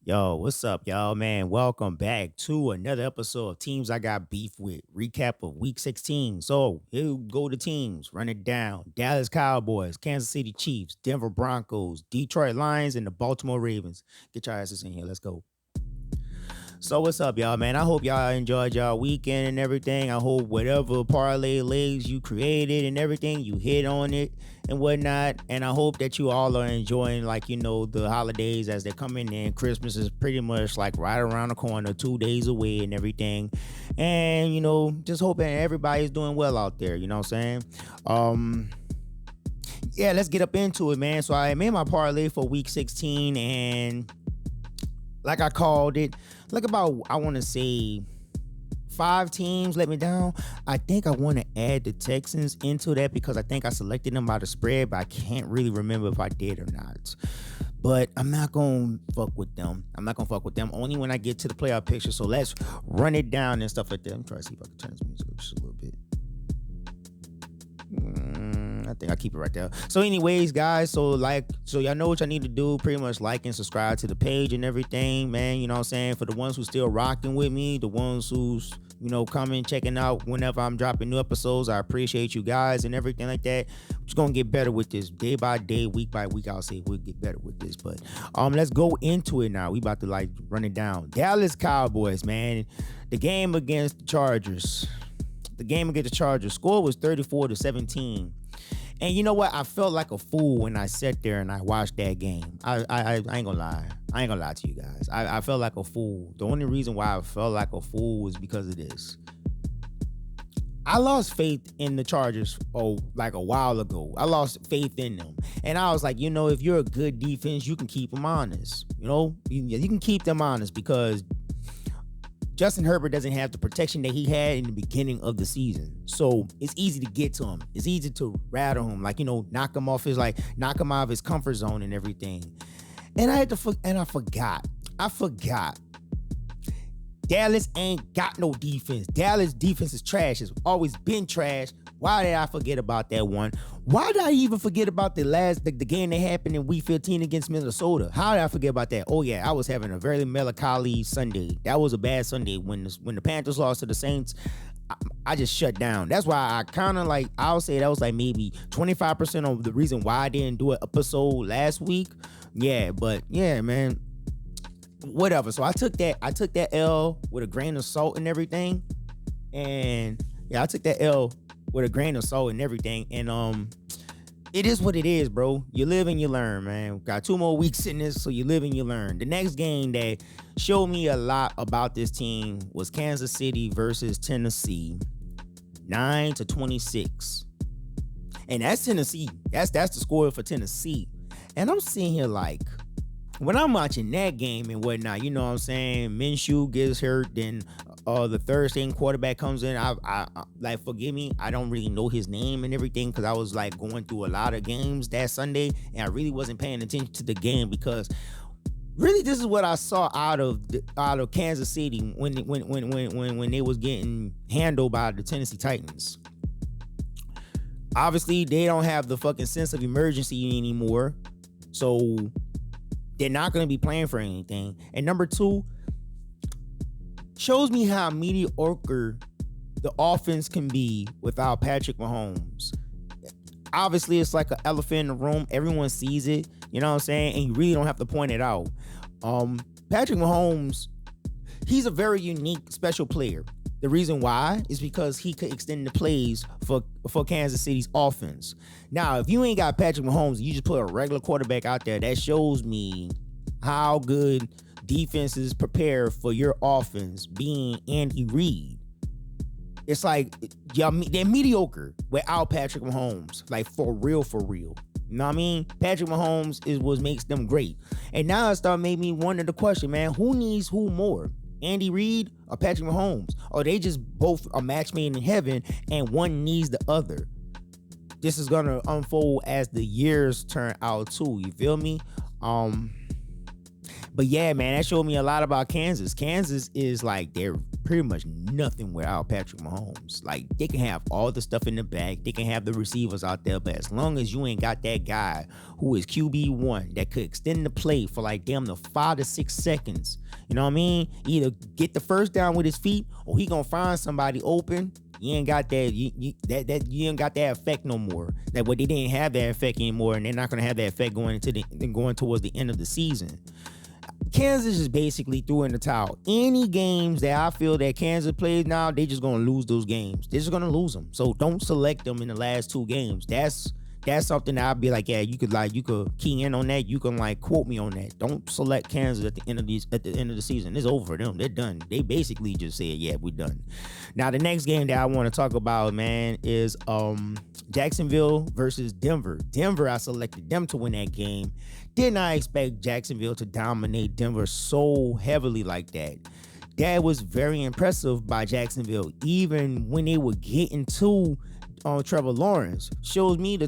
Yo, what's up, y'all? Man, welcome back to another episode of Teams I Got Beef With. Recap of week 16. So, here we go to teams. Run it down. Dallas Cowboys, Kansas City Chiefs, Denver Broncos, Detroit Lions, and the Baltimore Ravens. Get your asses in here. Let's go. So what's up, y'all, man? I hope y'all enjoyed y'all weekend and everything. I hope whatever parlay legs you created and everything, you hit on it and whatnot. And I hope that you all are enjoying, the holidays as they're coming in. Christmas is pretty much like right around the corner, 2 days away and everything. And, just hoping everybody's doing well out there, you know what I'm saying? Yeah, let's get up into it, man. So I made my parlay for week 16 and like I called it, I want to say 5 teams let me down. I think I want to add the Texans into that because I think I selected them by the spread, but I can't really remember if I did or not. But I'm not going to fuck with them. Only when I get to the playoff picture. So let's run it down and stuff like that. I'm trying to see if I can turn this music up just a little bit. I think I keep it right there. So anyways, guys, so y'all know what y'all need to do. Pretty much like and subscribe to the page and everything, man. You know what I'm saying? For the ones who still rocking with me, the ones who's, coming, checking out whenever I'm dropping new episodes, I appreciate you guys and everything like that. We're just gonna get better with this day by day, week by week. I'll say we'll get better with this. But let's go into it now. We about to run it down. Dallas Cowboys, man. The game against the Chargers. Score was 34-17. And you know what? I felt like a fool when I sat there and I watched that game. I ain't gonna lie. I ain't gonna lie to you guys. I felt like a fool. The only reason why I felt like a fool was because of this. I lost faith in the Chargers a while ago. I lost faith in them. And I was like, if you're a good defense, you can keep them honest. You can keep them honest because Justin Herbert doesn't have the protection that he had in the beginning of the season. So it's easy to get to him. It's easy to rattle him, knock him out of his comfort zone and everything. And I forgot. Dallas ain't got no defense. Dallas defense is trash. It's always been trash. Why did I forget about that one? Why did I even forget about the game that happened in Week 15 against Minnesota? How did I forget about that? Oh yeah, I was having a very melancholy Sunday. That was a bad Sunday when the Panthers lost to the Saints. I just shut down. That's why I kind of I'll say that was maybe 25% of the reason why I didn't do an episode last week. Yeah, but yeah, man. Whatever. So I took that L with a grain of salt and everything. And yeah, I took that L with a grain of salt and everything. And it is what it is, bro. You live and you learn, man. Got 2 more weeks in this, so you live and you learn. The next game that showed me a lot about this team was Kansas City versus Tennessee, 9-26. And that's Tennessee. That's the score for Tennessee. And I'm sitting here when I'm watching that game and whatnot, you know what I'm saying? Minshew gets hurt, then the third string quarterback comes in. I forgive me, I don't really know his name and everything because I was going through a lot of games that Sunday and I really wasn't paying attention to the game because really this is what I saw out of Kansas City when they was getting handled by the Tennessee Titans. Obviously, they don't have the fucking sense of emergency anymore, so they're not going to be playing for anything. And number 2, shows me how mediocre the offense can be without Patrick Mahomes. Obviously, it's like an elephant in the room. Everyone sees it, you know what I'm saying? And you really don't have to point it out. Patrick Mahomes, he's a very unique, special player. The reason why is because he could extend the plays for Kansas City's offense. Now, if you ain't got Patrick Mahomes, you just put a regular quarterback out there, that shows me how good defenses prepare for your offense being Andy Reid. It's they're mediocre without Patrick Mahomes. For real. You know what I mean? Patrick Mahomes is what makes them great. And now it made me wonder the question, man, who needs who more? Andy Reid or Patrick Mahomes? Or they just both are match made in heaven and one needs the other? This is gonna unfold as the years turn out too. You feel me? But yeah, man, that showed me a lot about Kansas. Kansas is they're pretty much nothing without Patrick Mahomes. Like, they can have all the stuff in the back, they can have the receivers out there, but as long as you ain't got that guy who is QB1 that could extend the play for like damn the 5 to 6 seconds, you know what I mean? Either get the first down with his feet, or he gonna find somebody open. You ain't got that. You ain't got that effect no more. That they didn't have that effect anymore, and they're not gonna have that effect going towards the end of the season. Kansas is basically threw in the towel. Any games that I feel that Kansas plays now, they just gonna lose those games. They're just gonna lose them. So don't select them in the last 2 games. That's something that I'd be like, yeah, you could key in on that. You can like quote me on that. Don't select Kansas at the end of the season. It's over for them. They're done. They basically just said, yeah, we're done. Now the next game that I want to talk about, man, is Jacksonville versus Denver. Denver, I selected them to win that game. Did not expect Jacksonville to dominate Denver so heavily like that. That was very impressive by Jacksonville, even when they were getting to Trevor Lawrence. Shows me the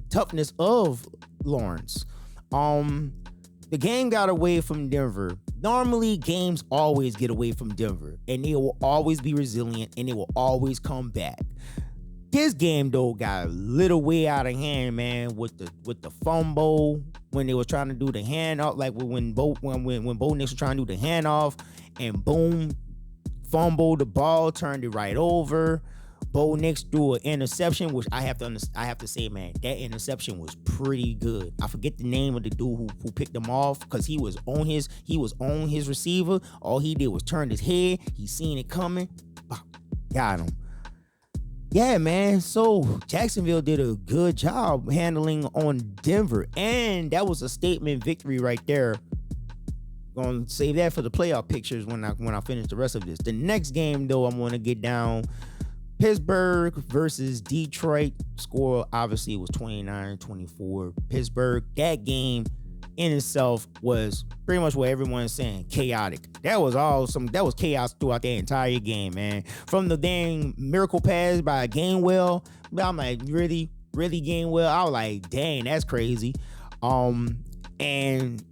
toughness of Lawrence. The game got away from Denver. Normally, games always get away from Denver, and they will always be resilient, and they will always come back. This game though got a little way out of hand, man, with the fumble when they were trying to do the handoff, like when Bo Nix was trying to do the handoff, and boom, fumble the ball, turned it right over. Bo Nix threw an interception, which I have to say, man, that interception was pretty good. I forget the name of the dude who picked him off, because he was on his receiver. All he did was turn his head. He seen it coming. Got him. Yeah, man. So Jacksonville did a good job handling on Denver, and that was a statement victory right there. Gonna save that for the playoff pictures when I finish the rest of this. The next game, though, I'm gonna get down. Pittsburgh versus Detroit. Score obviously was 29-24. Pittsburgh. That game in itself was pretty much what everyone's saying, chaotic. That was chaos throughout the entire game, man. From the dang miracle pass by Gainwell, I'm like, really Gainwell? I was like, dang, that's crazy. And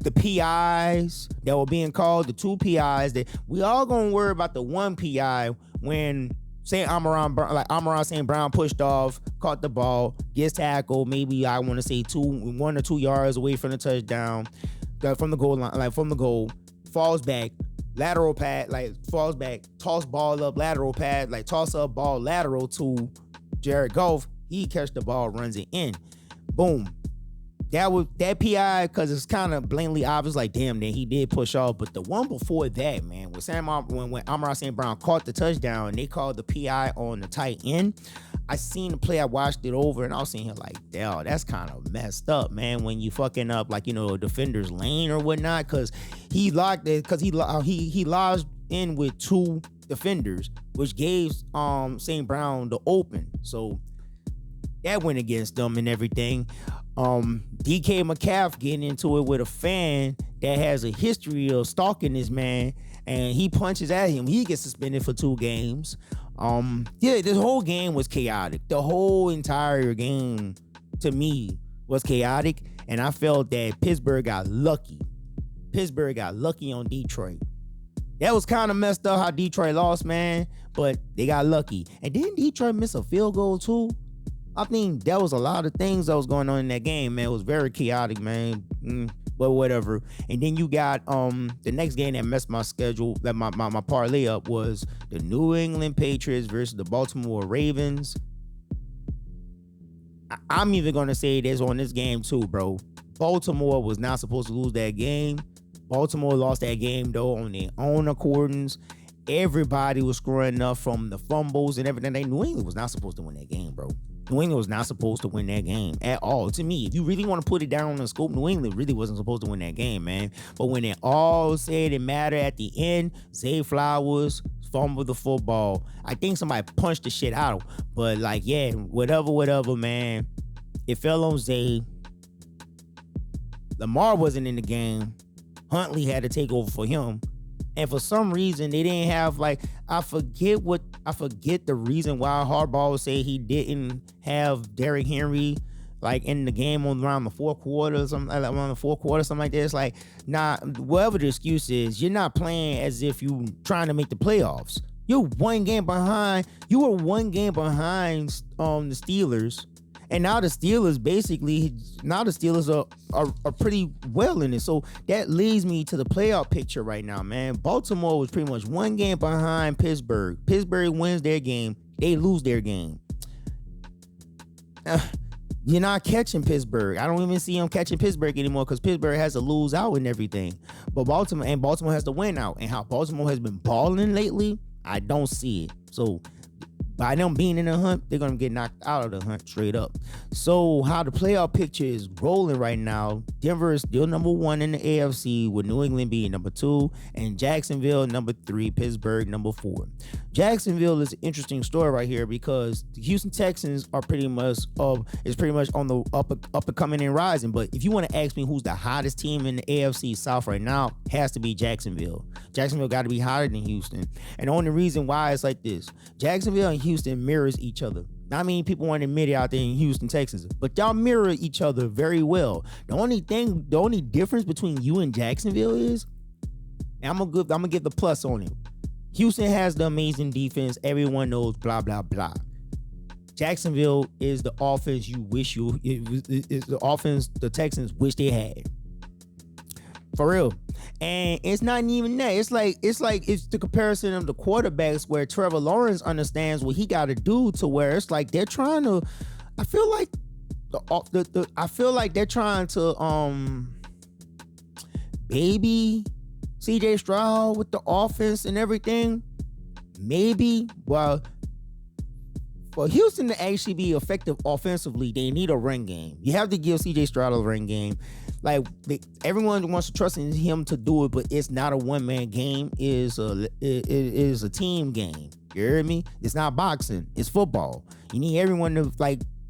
the PIs that were being called, the 2 PIs, that we all gonna worry about the 1 PI when Amon-Ra St. Brown pushed off, caught the ball, gets tackled, maybe I want to say 1 or 2 yards away from the touchdown, from the goal line, falls back, lateral pad, falls back, toss ball up, lateral pad, toss up ball lateral to Jared Goff. He catch the ball, runs it in. Boom. That PI, because it's kind of blatantly obvious, damn, then he did push off. But the one before that, man, when Amon-Ra St. Brown caught the touchdown and they called the PI on the tight end, I seen the play, I watched it over, and I was sitting here like, damn, that's kind of messed up, man, when you fucking up, a defender's lane or whatnot, because he locked it, because he lodged in with 2 defenders, which gave St. Brown the open. So that went against them and everything. DK Metcalf getting into it with a fan that has a history of stalking this man, and he punches at him. He gets suspended for 2 games. This whole game was chaotic. The whole entire game, to me, was chaotic, and I felt that Pittsburgh got lucky. Pittsburgh got lucky on Detroit. That was kind of messed up how Detroit lost, man, but they got lucky. And didn't Detroit miss a field goal too? I think there was a lot of things that was going on in that game, man. It was very chaotic, man. But whatever. And then you got the next game that messed my schedule, that my parlay up, was the New England Patriots versus the Baltimore Ravens. I'm even gonna say this on this game too, bro. Baltimore was not supposed to lose that game. Baltimore lost that game though on their own accordance. Everybody was screwing up from the fumbles and everything. New England was not supposed to win that game, bro. New England was not supposed to win that game at all. To me, if you really want to put it down on the scope, New England really wasn't supposed to win that game, man. But when it all said and mattered at the end, Zay Flowers fumbled the football. I think somebody punched the shit out of him. But whatever, man. It fell on Zay. Lamar wasn't in the game. Huntley had to take over for him. And for some reason, they didn't have, I forget the reason why Harbaugh would say he didn't have Derrick Henry, like in the game on around the fourth quarter or something, like around the fourth quarter, something like this. Like, nah, whatever the excuse is, you're not playing as if you trying to make the playoffs. You're one game behind. You were one game behind the Steelers. And now the Steelers are pretty well in it. So that leads me to the playoff picture right now, man. Baltimore was pretty much one game behind Pittsburgh. Pittsburgh wins their game. They lose their game. You're not catching Pittsburgh. I don't even see them catching Pittsburgh anymore because Pittsburgh has to lose out and everything. But Baltimore has to win out. And how Baltimore has been balling lately, I don't see it. So by them being in the hunt, they're going to get knocked out of the hunt straight up. So how the playoff picture is rolling right now, Denver is still number 1 in the AFC with New England being number 2 and Jacksonville number 3, Pittsburgh number 4. Jacksonville is an interesting story right here because the Houston Texans are pretty much on the up and coming and rising. But if you want to ask me who's the hottest team in the AFC South right now, has to be Jacksonville. Jacksonville got to be hotter than Houston. And the only reason why it's like this, Jacksonville and Houston mirrors each other. Not many people want to admit it out there in Houston, Texas, but y'all mirror each other very well. The only difference between you and Jacksonville is, and I'm gonna give the plus on it. Houston has the amazing defense. Everyone knows blah blah blah. Jacksonville is the offense is the offense the Texans wish they had. For real. And it's not even that. It's the comparison of the quarterbacks where Trevor Lawrence understands what he got to do to where it's like they're trying to. I feel like they're trying to baby CJ Stroud with the offense and everything. Maybe. Well, for Houston to actually be effective offensively, they need a run game. You have to give CJ Stroud a run game. Like everyone wants to trust in him to do it, but it's not a one-man game. It is a team game. You hear me? It's not boxing. It's football. You need everyone to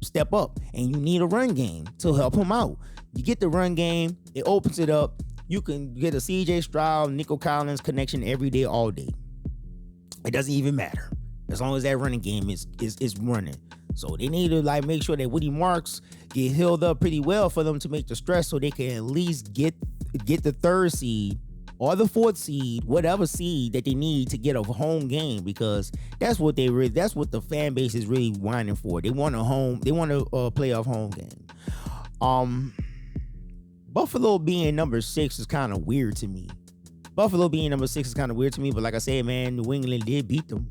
step up, and you need a run game to help him out. You get the run game, it opens it up. You can get a CJ Stroud, Nico Collins connection every day, all day. It doesn't even matter as long as that running game is running. So they need to make sure that Woody Marks get healed up pretty well for them to make the stress, so they can at least get the 3rd seed or the 4th seed, whatever seed that they need to get a home game, because that's what the fan base is really whining for. They want a playoff home game. Buffalo being number 6 is kind of weird to me. But like I said, man, New England did beat them.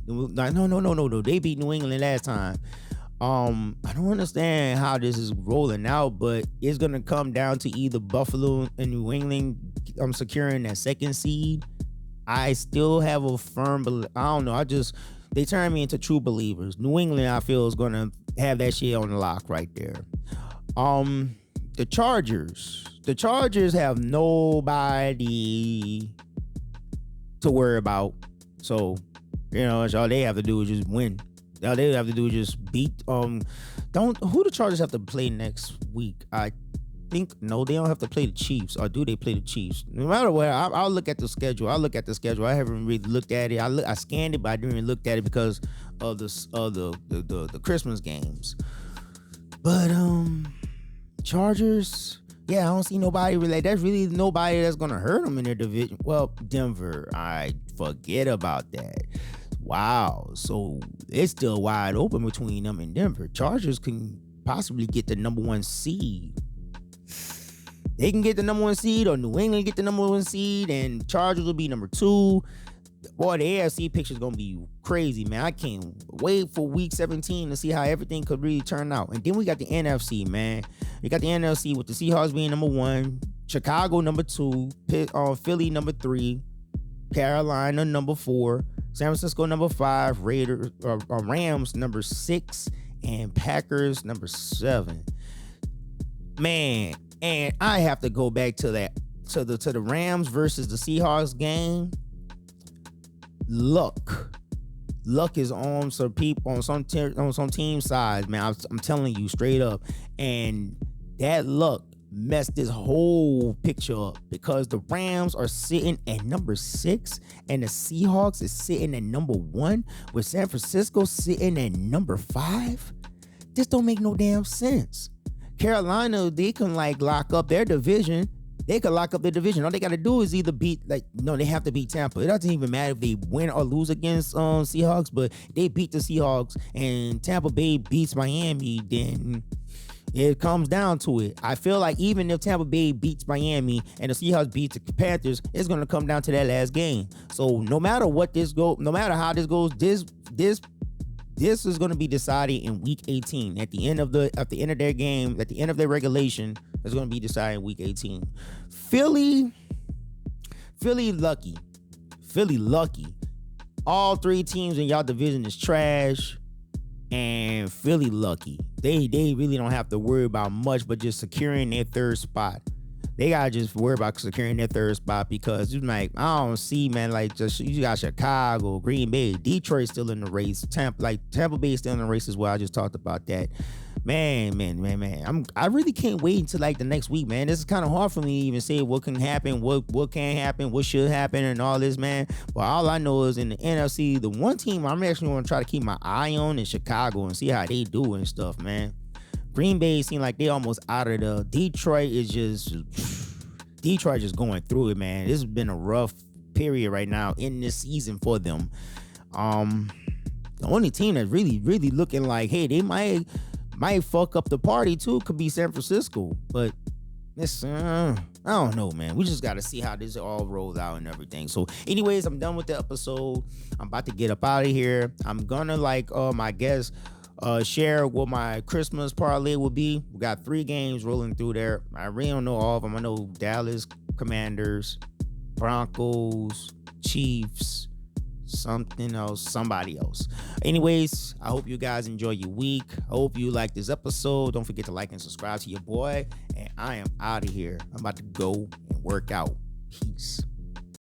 No. They beat New England last time. I don't understand how this is rolling out, but it's gonna come down to either Buffalo and New England securing that 2nd seed. I still have a firm I don't know. They turn me into true believers. New England, I feel, is gonna have that shit on the lock right there. The Chargers have nobody to worry about. So, all they have to do is just win. All they have to do is just beat. Who the Chargers have to play next week? I think they don't have to play the Chiefs, or do they play the Chiefs? No matter what, I'll look at the schedule. I haven't really looked at it. I scanned it, but I didn't really look at it because of the Christmas games. But Chargers. Yeah, I don't see nobody really. There's really nobody that's gonna hurt them in their division. Well, Denver, I forget about that. Wow, so it's still wide open between them and Denver. Chargers can possibly get the number 1 seed. They can get the number 1 seed, or New England get the number 1 seed, and Chargers will be number 2. Boy, the AFC picture is gonna be crazy, man. I can't wait for week 17 to see how everything could really turn out. And then we got the NFC, man. We got the NFC with the Seahawks being number 1, Chicago number 2, Philly number 3, Carolina number 4, San Francisco number 5, Rams number 6, and Packers number 7. Man, and I have to go back to the Rams versus the Seahawks game. Luck is on some people on some team sides, man. I'm telling you straight up, and that luck messed this whole picture up because the Rams are sitting at number 6 and the Seahawks is sitting at number 1 with San Francisco sitting at number 5. This don't make no damn sense. Carolina, they can like lock up their division. They could lock up their division. All they got to do is either beat, like, no, they have to beat Tampa. It doesn't even matter if they win or lose against Seahawks, but they beat the Seahawks and Tampa Bay beats Miami, then it comes down to it. I feel like even if Tampa Bay beats Miami and the Seahawks beats the Panthers, it's going to come down to that last game. So no matter what this goes, no matter how this goes, this is going to be decided in week 18 at the end of their game, at the end of their regulation. It's going to be decided in week 18. Philly lucky. All three teams in y'all division is trash, and Philly lucky. They really don't have to worry about much but just securing their third spot. They gotta just worry about securing their third spot, because you like, I don't see, man, like, just you got Chicago, Green Bay, Detroit still in the race, Tampa Bay still in the race as well. I just talked about that. Man. I really can't wait until like the next week, man. This is kind of hard for me to even say what can happen, what can't happen, what should happen, and all this, man. But all I know is in the NFC, the one team I'm actually gonna try to keep my eye on is Chicago and see how they do and stuff, man. Green Bay seem like they almost out of the. Detroit just going through it, man. This has been a rough period right now in this season for them. The only team that's really looking like, hey, they might fuck up the party too, could be San Francisco. But it's I don't know, man. We just got to see how this all rolls out and everything. So anyways, I'm done with the episode. I'm about to get up out of here. I'm gonna I guess share what my Christmas parlay will be. We got 3 games rolling through there. I really don't know all of them. I know Dallas, Commanders, Broncos, Chiefs, something else, somebody else. Anyways, I hope you guys enjoy your week. I hope you like this episode. Don't forget to like and subscribe to your boy. And I am out of here. I'm about to go and work out. Peace.